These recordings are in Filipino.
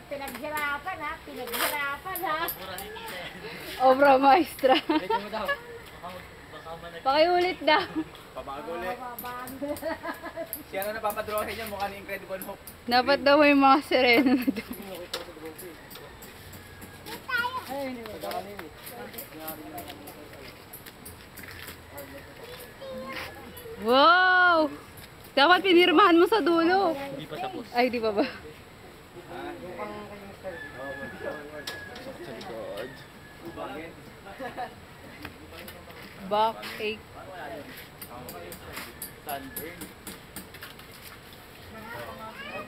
Pinaghirapan ha, pinaghirapan ha. Obra maestra. Pakiulit daw. Pabago ulit. Siya na napapadraw sa inyo, mukha ni Incredible Hope. Dapat daw may mga sirena na doon. Wow! Dapat pinirmahan mo sa dulo. Hindi pa tapos. Ay, di pa ba? Backache. Sunburn.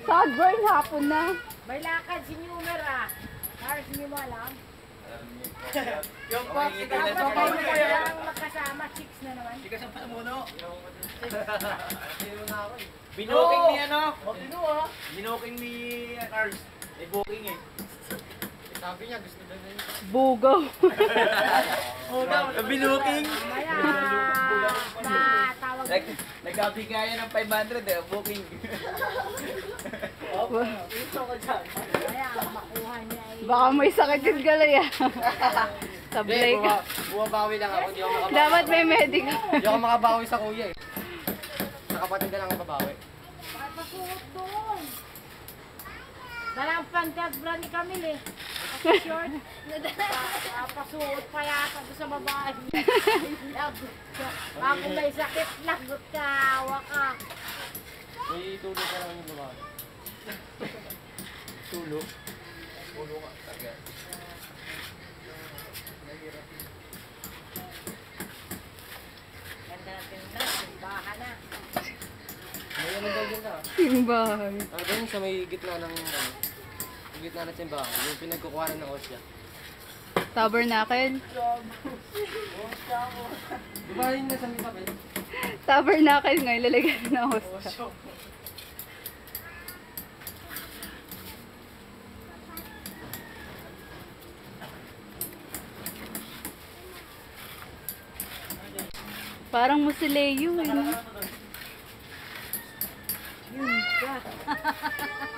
Sunburn hapon na. May lakad si Numer ah. Mars, hindi mo alam. Yung pop, Ang magkasama, chicks na naman. Hindi ka sa pamuno. Binuking ni ano? Binuking ni Cars. May booking eh. Sabi niya, gusto na niya. Bugaw. Binuking. Maya, matawag. Nagkabigayan ng 500 eh, booking. Maya, makuha niya eh. Baka may sakit yung galay ah. Sablay ka. Bumabawi lang ako, hindi ako makabawi. Dapat may medical. Hindi ako makabawi sa kuya eh. Sa kapatid ka lang ang babawi. Pasuot doon. Dalang pantag bra ni Camille eh. Short. Pasuot pa yata doon sa babae. Lagot ka. Ako may sakit, lagot ka. Hawa ka. May tulog ka lang yung babae. Tulog? Tulog ka. Taga. Ganda natin na, simbahan na. May ano daw dyan ka? Simbahay. Ano ba yun sa may gitna ng ano? Sa gitna ng simbahan, yung pinagkukuhanan ng osya. Tabernacle. Diba yun na sa may papel? Tabernacle nga, ilalagay na hosta. Parang Musileo eh. No?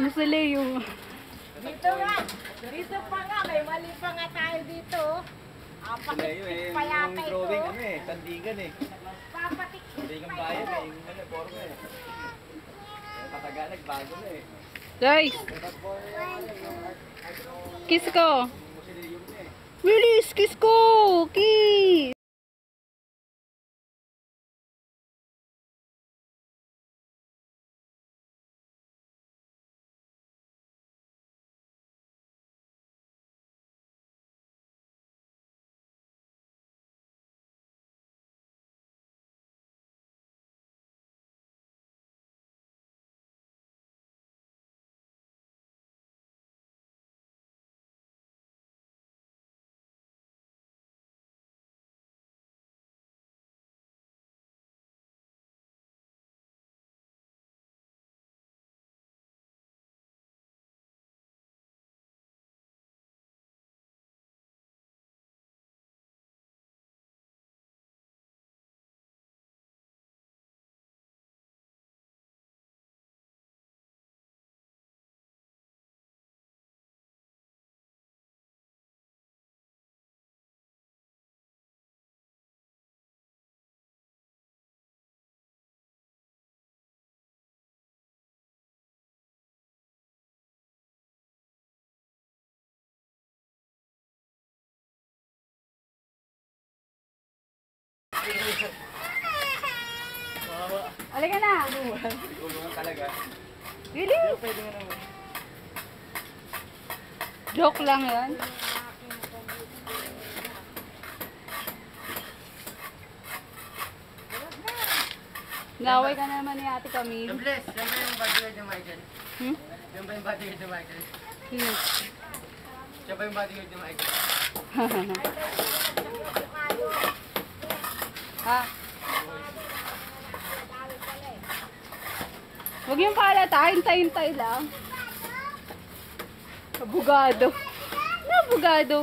Musileo. Dito nga. Dito pa nga. May mali pa nga tayo dito. Pakitik pa yata ito. Drawing ano eh, sandigan eh. Papatik Sandigan pa bayan ito. eh, yung ano, forma eh. Kataganag, bago na eh. Guys, kiss ko. Musileo na eh. Release, kiss ko. Kiss. Halika na. Tulungan talaga. Really? Pwede nga naman. Joke lang yan. Naway ka naman ni Ate Camille. Bless, yan ba yung bodyguard ni Michael? Hmm? Yan ba yung bodyguard ni Michael? Sino? Siya ba yung bodyguard ni Michael? Ha? Huwag yung palata, hintay-hintay lang. Abugado. Abugado.